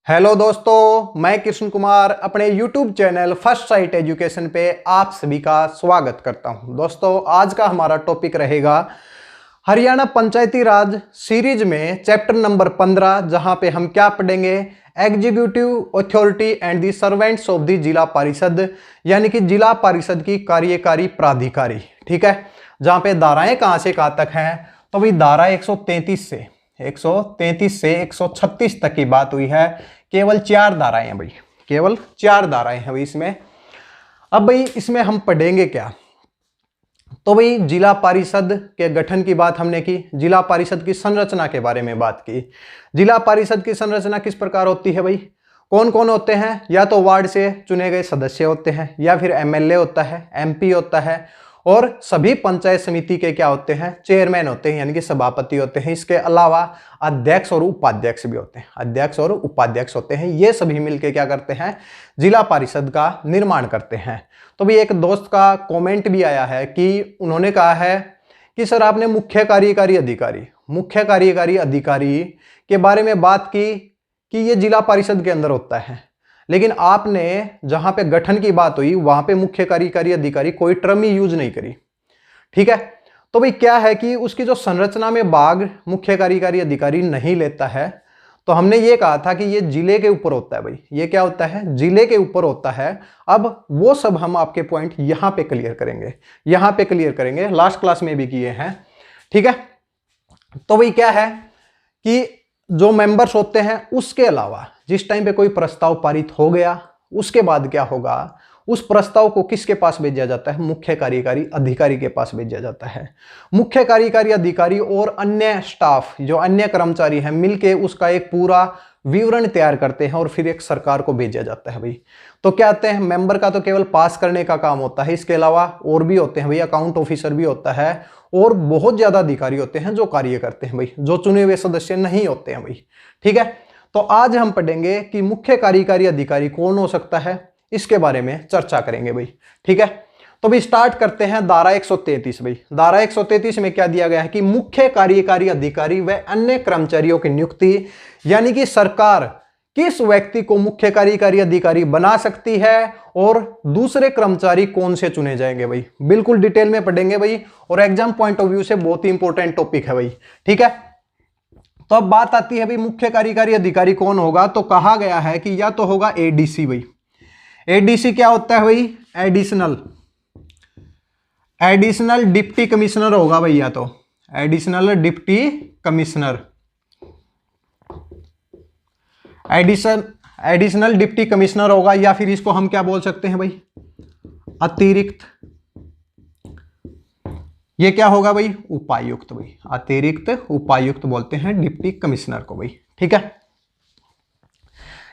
Hello दोस्तों, मैं कृष्ण कुमार अपने YouTube channel first sight education पे आप सभी का स्वागत करता हूं। दोस्तों, आज का हमारा टॉपिक रहेगा हरियाणा पंचायती राज सीरीज में चैप्टर नंबर 15, जहां पे हम क्या पढ़ेंगे, executive authority and the servants of the जिला परिषद, यानी कि जिला परिषद की कार्यकारी प्राधिकारी। ठीक है, जहां पे धाराएं कहां से कहां तक हैं, तो भाई धारा 133 से 136 तक की बात हुई है। केवल 4 धाराएं हैं भाई, केवल 4 धाराएं हैं भाई इसमें। अब भाई इसमें हम पढ़ेंगे क्या, तो भाई जिला परिषद के गठन की बात हमने की, जिला परिषद की संरचना के बारे में बात की। जिला परिषद की संरचना किस प्रकार होती है भाई, कौन कौन होते हैं, या तो वार्ड से चुने गए सदस्य होते हैं, या फिर एमएलए होता है, एमपी होता है, और सभी पंचायत समिति के क्या होते हैं, चेयरमैन होते हैं, यानी कि सभापति होते हैं। इसके अलावा अध्यक्ष और उपाध्यक्ष भी होते हैं, अध्यक्ष और उपाध्यक्ष होते हैं। ये सभी मिलकर क्या करते हैं, जिला परिषद का निर्माण करते हैं। तो भी एक दोस्त का कमेंट भी आया है कि उन्होंने कहा है कि सर आपने मुख्य कार्यकारी अधिकारी के बारे में बात की कि ये जिला परिषद के अंदर होता है, लेकिन आपने जहां पे गठन की बात हुई वहां पे मुख्य कार्यकारी अधिकारी कोई टर्म ही यूज नहीं करी। ठीक है, तो भाई क्या है कि उसकी जो संरचना में भाग मुख्य कार्यकारी अधिकारी नहीं लेता है, तो हमने ये कहा था कि ये जिले के ऊपर होता है भाई। ये क्या होता है, जिले के ऊपर होता है। अब वो सब हम आपके पॉइंट यहां पे क्लियर करेंगे, लास्ट क्लास में भी किए हैं। ठीक है, तो भाई क्या है कि जो मेंबर्स होते हैं, उसके अलावा जिस टाइम पे कोई प्रस्ताव पारित हो गया, उसके बाद क्या होगा, उस प्रस्ताव को किसके पास भेजा जाता है, मुख्य कार्यकारी अधिकारी के पास भेजा जाता है। मुख्य कार्यकारी अधिकारी और अन्य स्टाफ, जो अन्य कर्मचारी हैं, मिलके उसका एक पूरा विवरण तैयार करते हैं और फिर एक सरकार को भेजा जाता है भाई। तो क्या होते हैं, मेंबर का तो केवल पास करने का काम होता है, इसके अलावा और भी होते हैं भाई, अकाउंट ऑफिसर भी होता है, और बहुत ज्यादा अधिकारी होते हैं जो कार्य करते हैं भाई, जो चुने हुए सदस्य नहीं होते हैं भाई। ठीक है, तो आज हम पढ़ेंगे कि मुख्य कार्यकारी अधिकारी कौन हो सकता है, इसके बारे में चर्चा करेंगे भाई। ठीक है, तो भी स्टार्ट करते हैं धारा 133 भाई। धारा 133 में क्या दिया गया है कि मुख्य कार्यकारी अधिकारी व अन्य कर्मचारियों की नियुक्ति, यानी कि सरकार किस व्यक्ति को मुख्य कार्यकारी अधिकारी बना सकती है और दूसरे कर्मचारी कौन से चुने जाएंगे भाई, बिल्कुल डिटेल में पढ़ेंगे भाई, और एग्जाम पॉइंट ऑफ व्यू से बहुत ही इंपॉर्टेंट टॉपिक है भाई। ठीक है, तो अब बात आती है भाई मुख्य कार्यकारी अधिकारी कौन होगा, तो कहा गया है कि या तो होगा एडीसी भाई। एडीसी क्या होता है भाई, एडिशनल डिप्टी कमिश्नर होगा भाई, या तो additional deputy commissioner, additional deputy commissioner होगा, या फिर इसको हम क्या बोल सकते हैं भाई, अतिरिक्त, ये क्या होगा भाई, उपायुक्त भाई, अतिरिक्त उपायुक्त बोलते हैं डिप्टी कमिश्नर को भाई। ठीक है,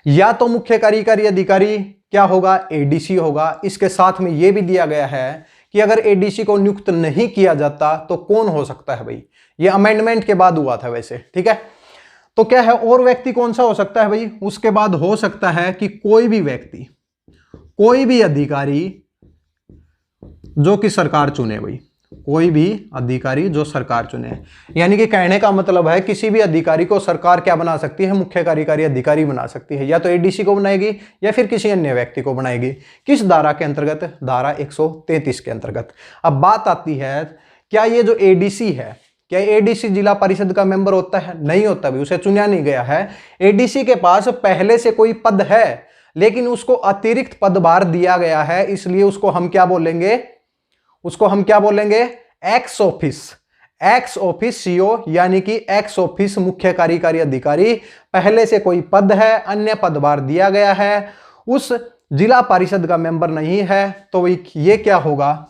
या तो मुख्य कार्यकारी अधिकारी क्या होगा, एडीसी होगा। इसके साथ में यह भी दिया गया है कि अगर एडीसी को नियुक्त नहीं किया जाता तो कौन हो सकता है भाई, ये अमेंडमेंट के बाद हुआ था वैसे। ठीक है, तो क्या है, और व्यक्ति कौन सा हो सकता है भाई, उसके बाद हो सकता है कि कोई भी व्यक्ति, कोई भी अधिकारी जो कि सरकार चुने भाई, कोई भी अधिकारी जो सरकार चुने। यानी कि कहने का मतलब है किसी भी अधिकारी को सरकार क्या बना सकती है, मुख्य कार्यकारी अधिकारी बना सकती है, या तो एडीसी को बनाएगी या फिर किसी अन्य व्यक्ति को बनाएगी। किस धारा के अंतर्गत, धारा 133 के अंतर्गत। अब बात आती है, क्या ये जो एडीसी है, क्या एडीसी जिला परिषद का मेंबर होता है, नहीं होता भी, उसे चुना नहीं गया है। एडीसी के पास पहले से कोई पद है, लेकिन उसको अतिरिक्त पदभार दिया गया है, इसलिए उसको हम क्या बोलेंगे, एक्स ऑफिस सीओ, यानी कि एक्स ऑफिस मुख्य कार्यकारी अधिकारी। पहले से कोई पद है, अन्य पदभार दिया गया है, उस जिला परिषद का मेंबर नहीं है, तो ये क्या होगा,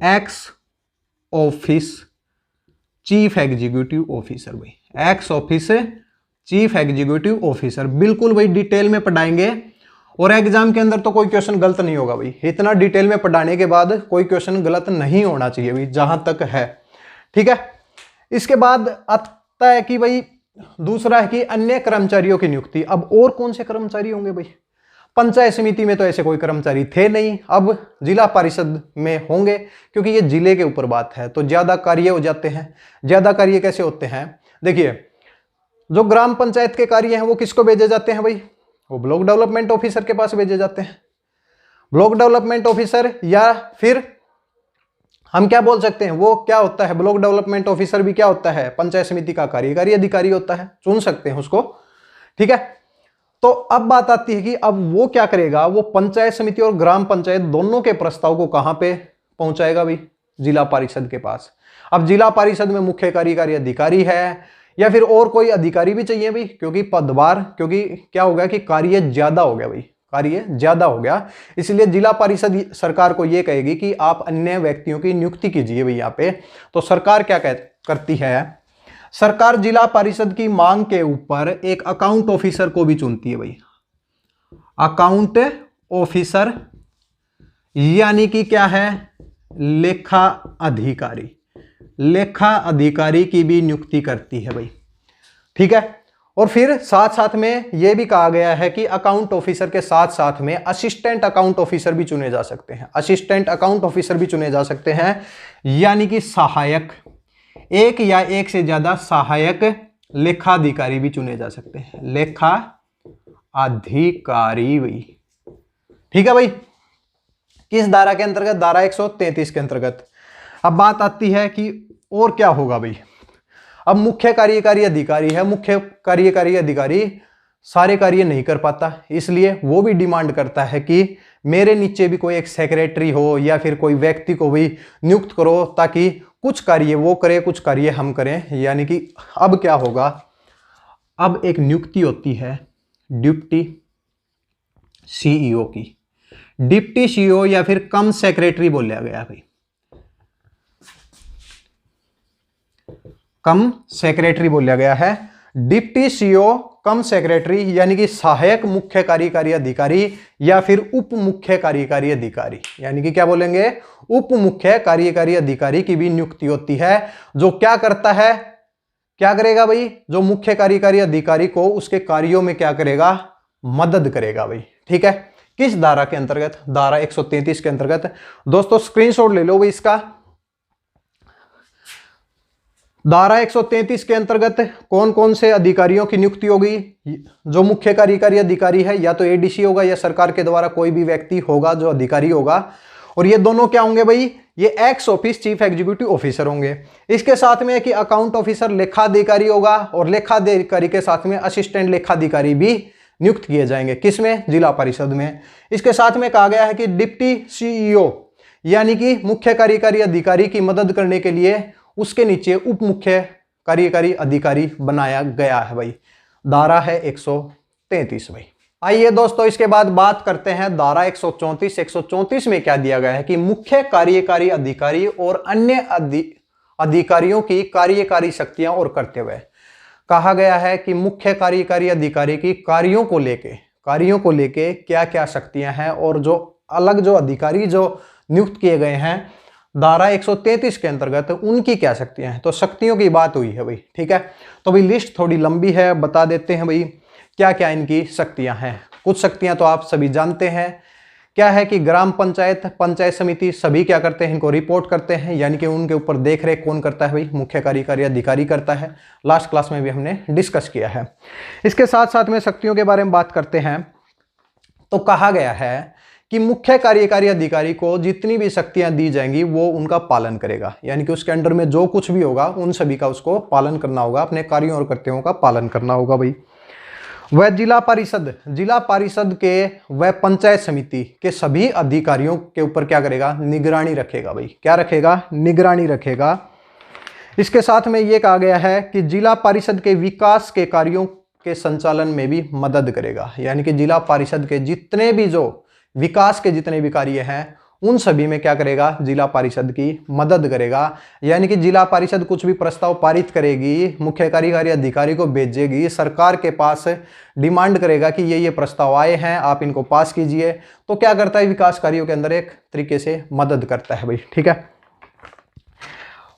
ex office chief executive officer भाई, ex office chief executive officer. बिल्कुल भाई डिटेल में पढ़ाएंगे, और एग्जाम के अंदर तो कोई क्वेश्चन गलत नहीं होगा भाई। इतना डिटेल में पढ़ाने के बाद कोई क्वेश्चन गलत नहीं होना चाहिए भाई, जहां तक है। ठीक है, इसके बाद आता है कि भाई दूसरा है कि अन्य कर्मचारियों की नियुक्ति। अब और कौन से कर्मचारी होंगे भाई, पंचायत समिति में तो ऐसे कोई कर्मचारी थे नहीं, अब जिला परिषद में होंगे, क्योंकि ये जिले के ऊपर बात है, तो ज्यादा कार्य हो जाते हैं। ज्यादा कार्य कैसे होते हैं, देखिए जो ग्राम पंचायत के कार्य हैं वो किसको भेजे जाते हैं भाई? वो ब्लॉक डेवलपमेंट ऑफिसर के पास भेजे जाते हैं। ब्लॉक डेवलपमेंट ऑफिसर, या फिर हम क्या बोल सकते हैं, वो क्या होता है, ब्लॉक डेवलपमेंट ऑफिसर भी क्या होता है? पंचायत समिति का कार्यकारी अधिकारी होता है, चुन सकते हैं उसको। ठीक है, तो अब बात आती है कि अब वो क्या करेगा, वो पंचायत समिति और ग्राम पंचायत दोनों के प्रस्ताव को कहां पे पहुंचाएगा भाई? जिला परिषद के पास। अब जिला परिषद में मुख्य कार्यकारी अधिकारी है या फिर और कोई अधिकारी भी चाहिए भाई, क्योंकि पदभार, क्योंकि क्या हो गया कि कार्य ज्यादा हो गया भाई, कार्य ज्यादा हो गया, इसलिए जिला परिषद सरकार को यह कहेगी कि आप अन्य व्यक्तियों की नियुक्ति कीजिए भाई यहाँ पे। तो सरकार क्या करती है, सरकार जिला परिषद की मांग के ऊपर एक अकाउंट ऑफिसर को भी चुनती है भाई। अकाउंट ऑफिसर यानी कि क्या है? लेखा अधिकारी। लेखा अधिकारी की भी नियुक्ति करती है भाई। ठीक है, और फिर साथ साथ में यह भी कहा गया है कि अकाउंट ऑफिसर के साथ साथ में असिस्टेंट अकाउंट ऑफिसर भी चुने जा सकते हैं। असिस्टेंट अकाउंट ऑफिसर भी चुने जा सकते हैं, यानी कि सहायक, एक या एक से ज्यादा सहायक लेखाधिकारी भी चुने जा सकते हैं। लेखा अधिकारी भाई। ठीक है भाई, किस धारा के अंतर्गत? धारा 133 के अंतर्गत। अब बात आती है कि और क्या होगा भाई? अब मुख्य कार्यकारी अधिकारी है, मुख्य कार्यकारी अधिकारी सारे कार्य नहीं कर पाता, इसलिए वो भी डिमांड करता है कि मेरे नीचे भी कोई एक सेक्रेटरी हो या फिर कोई व्यक्ति को भी नियुक्त करो, ताकि कुछ कार्य वो करे, कुछ कार्य हम करें। यानी कि अब क्या होगा, अब एक नियुक्ति होती है डिप्टी सीईओ की। डिप्टी सीईओ या फिर कम सेक्रेटरी बोला गया भाई, कम सेक्रेटरी बोला गया है। डिप्टी सीईओ, कम सेक्रेटरी यानी कि सहायक मुख्य कार्यकारी अधिकारी या फिर उप मुख्य कार्यकारी अधिकारी, यानी कि क्या बोलेंगे, उप मुख्य कार्यकारी अधिकारी की भी नियुक्ति होती है, जो क्या करता है, क्या करेगा भाई? जो मुख्य कार्यकारी अधिकारी को उसके कार्यों में क्या करेगा? मदद करेगा भाई। ठीक है, किस धारा के अंतर्गत? धारा 133 के अंतर्गत। दोस्तों स्क्रीनशॉट ले लो भाई इसका। धारा 133 के अंतर्गत कौन कौन से अधिकारियों की नियुक्ति होगी? जो मुख्य कार्यकारी अधिकारी है, या तो एडीसी होगा या सरकार के द्वारा कोई भी व्यक्ति होगा जो अधिकारी होगा, और ये दोनों क्या होंगे भाई? ये x office chief executive officer होंगे। इसके साथ में कि अकाउंट ऑफिसर लेखाधिकारी होगा, और लेखाधिकारी के साथ में असिस्टेंट लेखाधिकारी भी नियुक्त किए जाएंगे। किसमें? जिला परिषद में। इसके साथ में कहा गया है कि डिप्टी सीईओ यानी कि मुख्य कार्यकारी अधिकारी की मदद करने के लिए उसके नीचे उप मुख्य कार्यकारी अधिकारी बनाया गया है भाई। धारा है 133 भाई। आइए दोस्तों इसके बाद बात करते हैं धारा 134। 134 में क्या दिया गया है कि मुख्य कार्यकारी अधिकारी और अन्य अधिकारियों की कार्यकारी शक्तियां और कर्तव्य। कहा गया है कि मुख्य कार्यकारी अधिकारी की कार्यों को लेके क्या क्या शक्तियां हैं, और जो अलग जो अधिकारी जो नियुक्त किए गए हैं धारा 133 के अंतर्गत उनकी क्या शक्तियां हैं। तो शक्तियों की बात हुई है भाई। ठीक है, तो भाई लिस्ट थोड़ी लंबी है, बता देते हैं भाई क्या क्या इनकी शक्तियां हैं। कुछ शक्तियां तो आप सभी जानते हैं, क्या है कि ग्राम पंचायत, पंचायत समिति सभी क्या करते हैं, इनको रिपोर्ट करते हैं, यानी कि उनके ऊपर देख रेख कौन करता है भाई? मुख्य कार्यकारी अधिकारी करता है। लास्ट क्लास में भी हमने डिस्कस किया है। इसके साथ साथ में शक्तियों के बारे में बात करते हैं, तो कहा गया है कि मुख्य कार्यकारी अधिकारी को जितनी भी शक्तियां दी जाएंगी वो उनका पालन करेगा, यानी कि उसके अंडर में जो कुछ भी होगा उन सभी का उसको पालन करना होगा, अपने कार्यों और कर्तव्यों का पालन करना होगा भाई। वह जिला परिषद के वह पंचायत समिति के सभी अधिकारियों के ऊपर क्या करेगा? निगरानी रखेगा भाई। क्या रखेगा? निगरानी रखेगा। इसके साथ में यह कहा गया है कि जिला परिषद के विकास के कार्यों के संचालन में भी मदद करेगा, यानी कि जिला परिषद के जितने भी जो विकास के जितने भी कार्य हैं उन सभी में क्या करेगा? जिला परिषद की मदद करेगा। यानी कि जिला परिषद कुछ भी प्रस्ताव पारित करेगी, मुख्य कार्यकारी अधिकारी को भेजेगी, सरकार के पास डिमांड करेगा कि ये प्रस्ताव आए हैं, आप इनको पास कीजिए, तो क्या करता है? विकास कार्यों के अंदर एक तरीके से मदद करता है भाई। ठीक है,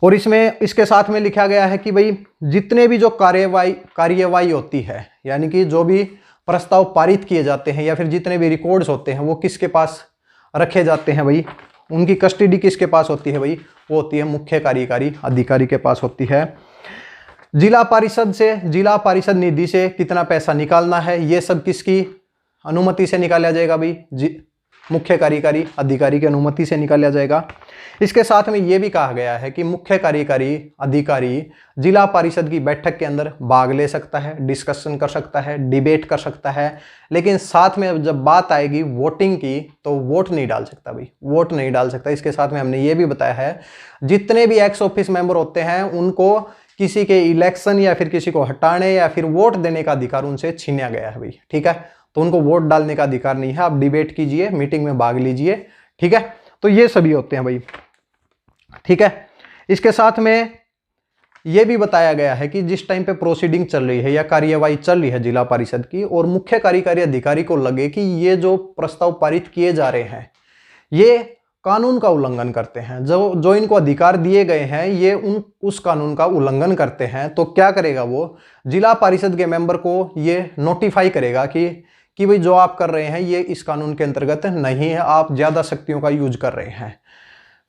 और इसमें इसके साथ में लिखा गया है कि भाई जितने भी जो कार्यवाही होती है, यानी कि जो भी प्रस्ताव पारित किए जाते हैं या फिर जितने भी रिकॉर्ड्स होते हैं वो किसके पास रखे जाते हैं भाई? उनकी कस्टडी किसके पास होती है भाई? वो होती है मुख्य कार्यकारी अधिकारी के पास होती है। जिला परिषद से, जिला परिषद निधि से कितना पैसा निकालना है, ये सब किसकी अनुमति से निकाला जाएगा भाई? मुख्य कार्यकारी अधिकारी की अनुमति से निकाला जाएगा। इसके साथ में ये भी कहा गया है कि मुख्य कार्यकारी अधिकारी जिला परिषद की बैठक के अंदर भाग ले सकता है, डिस्कशन कर सकता है, डिबेट कर सकता है, लेकिन साथ में जब बात आएगी वोटिंग की तो वोट नहीं डाल सकता भाई, वोट नहीं डाल सकता। इसके साथ में हमने ये भी बताया है जितने भी एक्स ऑफिस मेंबर होते हैं उनको किसी के इलेक्शन या फिर किसी को हटाने या फिर वोट देने का अधिकार उनसे छीना गया है भाई, ठीक है। तो उनको वोट डालने का अधिकार नहीं है। आप डिबेट कीजिए, मीटिंग में भाग लीजिए, ठीक है। तो ये सभी होते हैं भाई, ठीक है। इसके साथ में ये भी बताया गया है कि जिस टाइम पे प्रोसीडिंग चल रही है या कार्यवाही चल रही है जिला परिषद की और मुख्य कार्यकारी अधिकारी को लगे कि ये जो प्रस्ताव पारित किए जा रहे हैं ये कानून का उल्लंघन करते हैं, जो इनको अधिकार दिए गए हैं ये उस कानून का उल्लंघन करते हैं, तो क्या करेगा वो? जिला परिषद के मेंबर को ये नोटिफाई करेगा कि भाई जो आप कर रहे हैं ये इस कानून के अंतर्गत नहीं है, आप ज्यादा शक्तियों का यूज कर रहे हैं।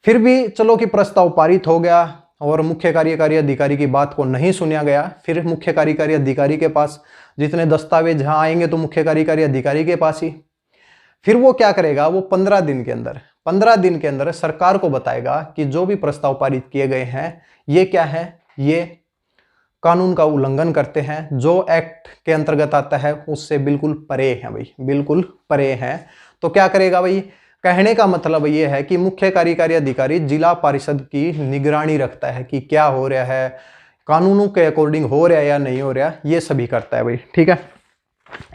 फिर भी चलो कि प्रस्ताव पारित हो गया और मुख्य कार्यकारी अधिकारी की बात को नहीं सुना गया, फिर मुख्य कार्यकारी अधिकारी के पास जितने दस्तावेज जहां आएंगे तो मुख्य कार्यकारी अधिकारी के पास ही। फिर वो क्या करेगा? वो 15 दिन के अंदर सरकार को बताएगा कि जो भी प्रस्ताव पारित किए गए हैं ये क्या है, ये कानून का उल्लंघन करते हैं, जो एक्ट के अंतर्गत आता है उससे बिल्कुल परे हैं भाई, बिल्कुल परे हैं। तो क्या करेगा भाई? कहने का मतलब ये है कि मुख्य कार्यकारी अधिकारी जिला परिषद की निगरानी रखता है कि क्या हो रहा है, कानूनों के अकॉर्डिंग हो रहा है या नहीं हो रहा, ये सभी करता है भाई, ठीक है।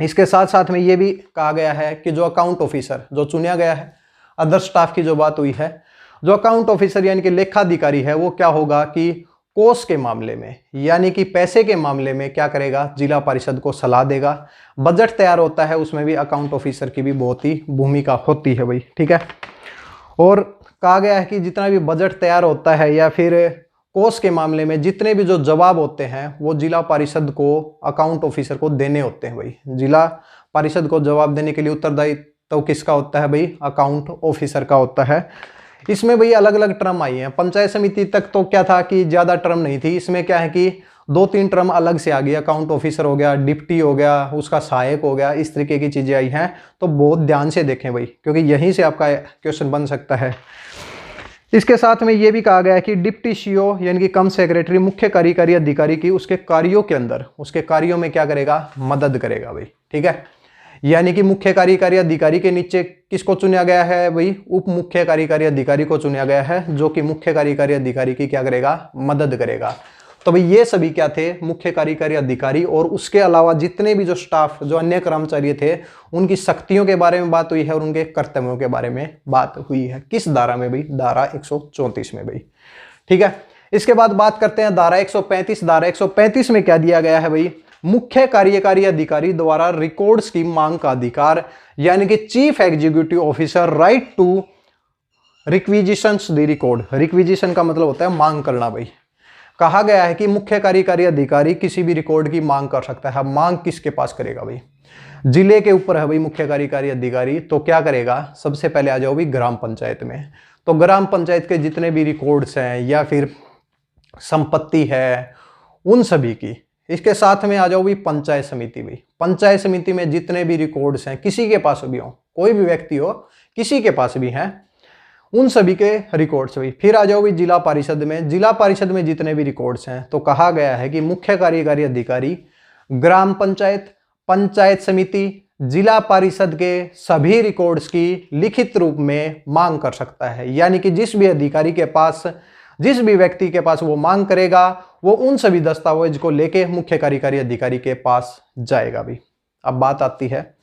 इसके साथ साथ में ये भी कहा गया है कि जो अकाउंट ऑफिसर जो चुना गया है, अदर स्टाफ की जो बात हुई है, जो अकाउंट ऑफिसर यानी कि लेखाधिकारी है वो क्या होगा कि कोष के मामले में यानी कि पैसे के मामले में क्या करेगा? जिला परिषद को सलाह देगा। बजट तैयार होता है उसमें भी अकाउंट ऑफिसर की भी बहुत ही भूमिका होती है भाई, ठीक है। और कहा गया है कि जितना भी बजट तैयार होता है या फिर कोष के मामले में जितने भी जो जवाब होते हैं वो जिला परिषद को अकाउंट ऑफिसर को देने होते हैं भाई। जिला परिषद को जवाब देने के लिए उत्तरदायित्व तो किसका होता है भाई? अकाउंट ऑफिसर का होता है। इसमें भाई अलग अलग टर्म आई हैं। पंचायत समिति तक तो क्या था कि ज्यादा टर्म नहीं थी, इसमें क्या है कि 2-3 टर्म अलग से आ गई। अकाउंट ऑफिसर हो गया, डिप्टी हो गया, उसका सहायक हो गया, इस तरीके की चीजें आई हैं। तो बहुत ध्यान से देखें भाई, क्योंकि यहीं से आपका क्वेश्चन बन सकता है। इसके साथ में ये भी कहा गया है कि डिप्टी सीओ यानी कि कम सेक्रेटरी मुख्य कार्यकारी अधिकारी की उसके कार्यों के अंदर, उसके कार्यों में क्या करेगा? मदद करेगा भाई, ठीक है। यानी कि मुख्य कार्यकारी अधिकारी के नीचे किसको चुना गया है भाई? उप मुख्य कार्यकारी अधिकारी को चुना गया है, जो कि मुख्य कार्यकारी अधिकारी की क्या करेगा? मदद करेगा। तो भाई ये सभी क्या थे? मुख्य कार्यकारी अधिकारी। और उसके अलावा जितने भी जो स्टाफ, जो अन्य कर्मचारी थे, उनकी शक्तियों के बारे में बात हुई है और उनके कर्तव्यों के बारे में बात हुई है। किस धारा में भाई? धारा 134 में भाई, ठीक है। इसके बाद बात करते हैं धारा 135। धारा 135 में क्या दिया गया है भाई? मुख्य कार्यकारी अधिकारी द्वारा रिकॉर्ड्स की मांग का अधिकार, यानी कि chief executive officer right to requisitions the record. Requisition का मतलब होता है मांग करना भाई। कहा गया है कि मुख्य कार्यकारी अधिकारी किसी भी रिकॉर्ड की मांग कर सकता है। मांग किसके पास करेगा भाई? जिले के ऊपर है भाई मुख्य कार्यकारी अधिकारी। तो क्या करेगा? सबसे पहले आ जाओ भाई ग्राम पंचायत में। तो ग्राम पंचायत के जितने भी रिकॉर्ड्स हैं या फिर संपत्ति है उन सभी की। इसके साथ में आ जाओ भी पंचायत समिति भाई। पंचायत समिति में जितने भी रिकॉर्ड्स हैं, किसी के पास भी हो, कोई भी व्यक्ति हो, किसी के पास भी हैं, उन सभी के रिकॉर्ड्स भाई। फिर आ जाओ भी जिला परिषद में। जिला परिषद में जितने भी रिकॉर्ड्स हैं, तो कहा गया है कि मुख्य कार्यकारी अधिकारी ग्राम पंचायत, पंचायत समिति, जिला परिषद के सभी रिकॉर्ड्स की लिखित रूप में मांग कर सकता है। यानी कि जिस भी अधिकारी के पास, जिस भी व्यक्ति के पास वो मांग करेगा, वो उन सभी दस्तावेज को लेके मुख्य कार्यकारी अधिकारी के पास जाएगा भी। अब बात आती है,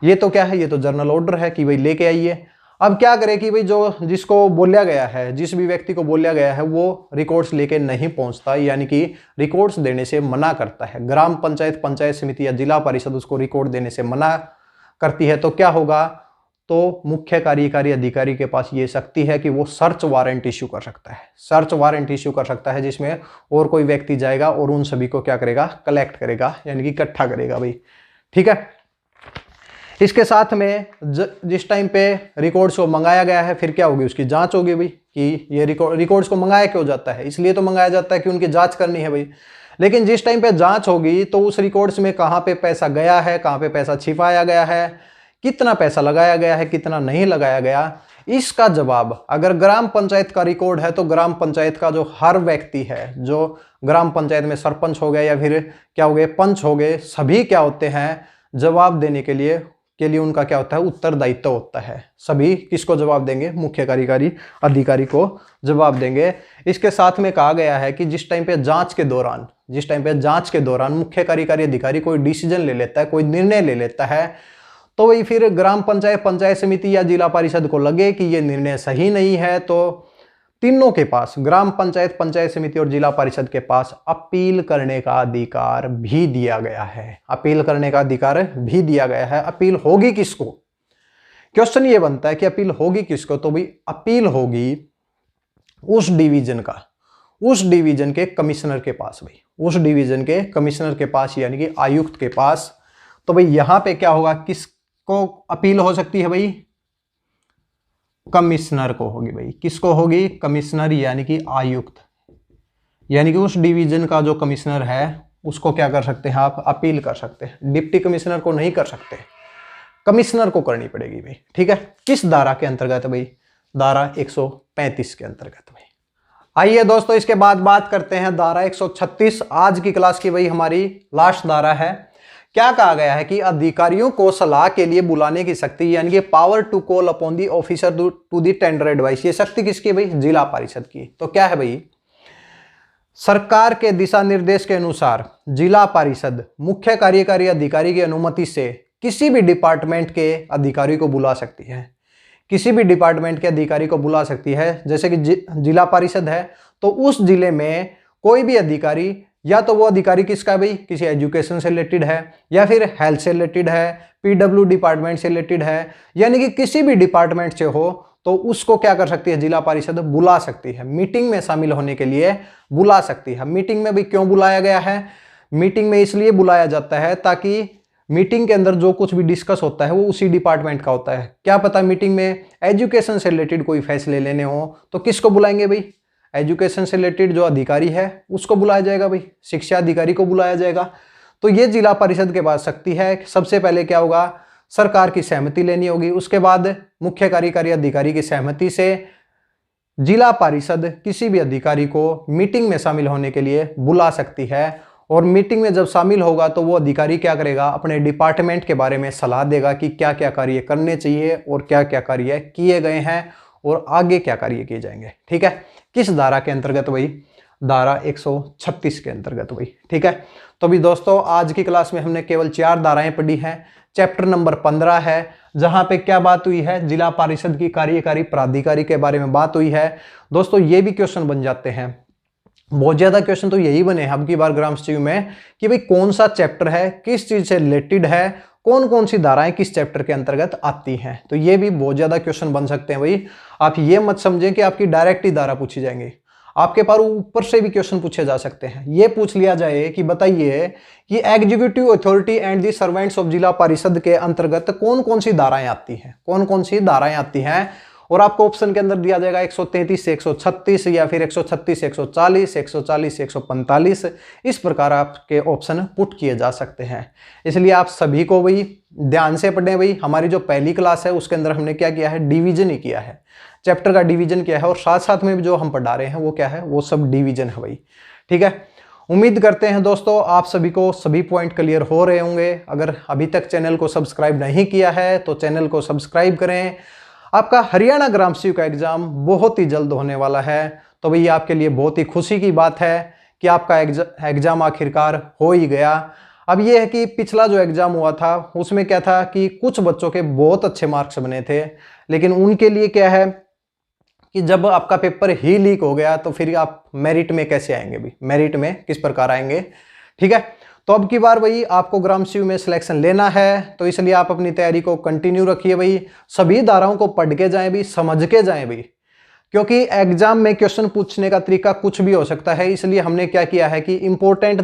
ये तो क्या है? ये तो जर्नल ऑर्डर है कि भाई लेके आइए। अब क्या करे कि भाई जो जिसको बोला गया है, जिस भी व्यक्ति को बोला गया है, वो रिकॉर्ड्स लेके नहीं पहुंचता, यानी कि रिकॉर्ड्स देने से मना करता है। ग्राम पंचायत, पंचायत समिति या जिला परिषद उसको रिकॉर्ड देने से मना करती है, तो क्या होगा? तो मुख्य कार्यकारी अधिकारी के पास ये शक्ति है कि वो सर्च वारंट इश्यू कर सकता है। सर्च वारंट इश्यू कर सकता है जिसमें और कोई व्यक्ति जाएगा और उन सभी को क्या करेगा? कलेक्ट करेगा, यानी कि इकट्ठा करेगा भाई, ठीक है। इसके साथ में जिस टाइम पे रिकॉर्ड्स को मंगाया गया है, फिर क्या होगी? उसकी जांच होगी भाई कि ये रिकॉर्ड्स को मंगाया क्यों जाता है। इसलिए तो मंगाया जाता है कि उनकी जांच करनी है भाई। लेकिन जिस टाइम पे जांच होगी तो उस रिकॉर्ड्स में कहाँ पे पैसा गया है, कहाँ पे पैसा छिपाया गया है, कितना पैसा लगाया गया है, कितना नहीं लगाया गया, इसका जवाब अगर ग्राम पंचायत का रिकॉर्ड है तो ग्राम पंचायत का जो हर व्यक्ति है, जो ग्राम पंचायत में सरपंच हो गए या फिर क्या हो गए पंच हो गए, सभी क्या होते हैं जवाब देने के लिए उनका क्या होता है उत्तरदायित्व होता है। सभी किसको जवाब देंगे, मुख्य कार्यकारी अधिकारी को जवाब देंगे। इसके साथ में कहा गया है कि जिस टाइम पे जांच के दौरान मुख्य कार्यकारी अधिकारी कोई डिसीजन ले लेता है, कोई निर्णय ले लेता है, तो वही फिर ग्राम पंचायत, पंचायत समिति या जिला परिषद को लगे कि ये निर्णय सही नहीं है, तो तीनों के पास, ग्राम पंचायत, पंचायत समिति और जिला परिषद के पास अपील करने का अधिकार भी दिया गया है। अपील करने का अधिकार भी दिया गया है। अपील होगी किसको? क्वेश्चन ये बनता है कि अपील होगी किसको? तो भाई अपील होगी उस डिवीजन के कमिश्नर के पास, भाई उस डिवीजन के कमिश्नर के पास यानी कि आयुक्त के पास। तो भाई यहां पे क्या होगा, किसको अपील हो सकती है भाई? कमिश्नर को होगी भाई। किसको होगी? कमिश्नर यानी कि आयुक्त, यानी कि उस डिवीजन का जो कमिश्नर है उसको क्या कर सकते हैं आप? अपील कर सकते हैं। डिप्टी कमिश्नर को नहीं कर सकते, कमिश्नर को करनी पड़ेगी भाई। ठीक है, किस धारा के अंतर्गत भाई? धारा 135 के अंतर्गत भाई। आइए दोस्तों इसके बाद बात करते हैं धारा 136। आज की क्लास की भाई हमारी लास्ट धारा है। क्या कहा गया है कि अधिकारियों को सलाह के लिए बुलाने की शक्ति यानी कि power to call upon the officer to the tender advice, ये शक्ति किसकी भाई? जिला परिषद की। तो क्या है भाई? सरकार के दिशा निर्देश के अनुसार जिला परिषद मुख्य कार्यकारी अधिकारी की अनुमति से किसी भी डिपार्टमेंट के अधिकारी को बुला सकती है। किसी भी डिपार्टमेंट के अधिकारी को बुला सकती है। जैसे कि जिला परिषद है तो उस जिले में कोई भी अधिकारी, या तो वो अधिकारी किसका है भाई? किसी एजुकेशन से रिलेटेड है, या फिर हेल्थ से रिलेटेड है, पीडब्ल्यू डिपार्टमेंट से रिलेटेड है, यानी कि किसी भी डिपार्टमेंट से हो तो उसको क्या कर सकती है? जिला परिषद बुला सकती है, मीटिंग में शामिल होने के लिए बुला सकती है। मीटिंग में भी क्यों बुलाया गया है? मीटिंग में इसलिए बुलाया जाता है ताकि मीटिंग के अंदर जो कुछ भी डिस्कस होता है वो उसी डिपार्टमेंट का होता है। क्या पता मीटिंग में एजुकेशन से रिलेटेड कोई फैसले लेने हो तो किसको बुलाएंगे भाई? एजुकेशन से रिलेटेड जो अधिकारी है उसको बुलाया जाएगा भाई, शिक्षा अधिकारी को बुलाया जाएगा। तो ये जिला परिषद के पास शक्ति है। सबसे पहले क्या होगा? सरकार की सहमति लेनी होगी, उसके बाद मुख्य कार्यकारी अधिकारी की सहमति से जिला परिषद किसी भी अधिकारी को मीटिंग में शामिल होने के लिए बुला सकती है। और मीटिंग में जब शामिल होगा तो वो अधिकारी क्या करेगा? अपने डिपार्टमेंट के बारे में सलाह देगा कि क्या क्या कार्य करने चाहिए और क्या क्या कार्य किए गए हैं और आगे क्या कार्य किए जाएंगे। ठीक है, किस धारा के अंतर्गत भाई? धारा 136 के अंतर्गत भाई। ठीक है, तो भी दोस्तों आज की क्लास में हमने केवल 4 धाराएं पढ़ी हैं। चैप्टर नंबर 15 है जहां पे क्या बात हुई है? जिला परिषद की कार्यकारी प्राधिकारी के बारे में बात हुई है। दोस्तों ये भी क्वेश्चन बन जाते हैं, बहुत ज्यादा क्वेश्चन तो यही बने अब की बार ग्रामस्ट्रीम में कि भाई कौन सा चैप्टर है, किस चीज से रिलेटेड है, कौन कौन सी धाराएं किस चैप्टर के अंतर्गत आती हैं। तो ये भी बहुत ज्यादा क्वेश्चन बन सकते हैं भाई। आप ये मत समझें कि आपकी डायरेक्ट ही धारा पूछी जाएंगी, आपके पास ऊपर से भी क्वेश्चन पूछे जा सकते हैं। ये पूछ लिया जाए कि बताइए कि executive authority and the servants of जिला परिषद के अंतर्गत कौन कौन सी धाराएं आती हैं, कौन कौन सी धाराएं आती हैं। और आपको ऑप्शन के अंदर दिया जाएगा 133 से 136 या फिर 136 से 140, 140 से 145, इस प्रकार आपके ऑप्शन पुट किए जा सकते हैं। इसलिए आप सभी को भाई ध्यान से पढ़ें भाई। हमारी जो पहली क्लास है उसके अंदर हमने क्या किया है? डिवीजन ही किया है, चैप्टर का डिवीजन किया है और साथ साथ में जो हम पढ़ा रहे हैं वो क्या है? वो सब डिवीजन है भाई। ठीक है, उम्मीद करते हैं दोस्तों आप सभी को सभी पॉइंट क्लियर हो रहे होंगे। अगर अभी तक चैनल को सब्सक्राइब नहीं किया है तो चैनल को सब्सक्राइब करें। आपका हरियाणा ग्राम सेवक का एग्जाम बहुत ही जल्द होने वाला है, तो भैया आपके लिए बहुत ही खुशी की बात है कि आपका एग्जाम आखिरकार हो ही गया। अब ये है कि पिछला जो एग्जाम हुआ था उसमें क्या था कि कुछ बच्चों के बहुत अच्छे मार्क्स बने थे, लेकिन उनके लिए क्या है कि जब आपका पेपर ही लीक हो गया तो फिर आप मेरिट में कैसे आएंगे भाई? मेरिट में किस प्रकार आएंगे? ठीक है, तो अब की बार भाई आपको ग्राम सेवक में सिलेक्शन लेना है, तो इसलिए आप अपनी तैयारी को कंटिन्यू रखिए भाई। सभी धाराओं को पढ़ के जाएं भी, समझ के जाएं भाई, क्योंकि एग्जाम में क्वेश्चन पूछने का तरीका कुछ भी हो सकता है। इसलिए हमने क्या किया है कि इंपॉर्टेंट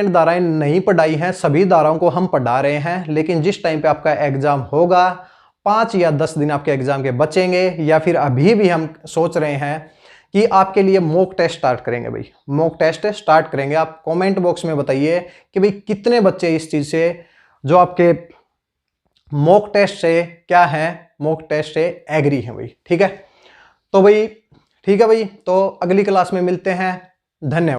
धाराएं नहीं पढ़ाई हैं, सभी धाराओं को हम पढ़ा रहे हैं। लेकिन जिस टाइम पे आपका एग्जाम होगा, 5 या 10 दिन आपके एग्जाम के बचेंगे, या फिर अभी भी हम सोच रहे हैं कि आपके लिए मॉक टेस्ट स्टार्ट करेंगे भाई, मॉक टेस्ट स्टार्ट करेंगे। आप कमेंट बॉक्स में बताइए कि भाई कितने बच्चे इस चीज से, जो आपके मॉक टेस्ट से क्या है, मॉक टेस्ट से एग्री है भाई। ठीक है, तो भाई ठीक है भाई, तो अगली क्लास में मिलते हैं। धन्यवाद।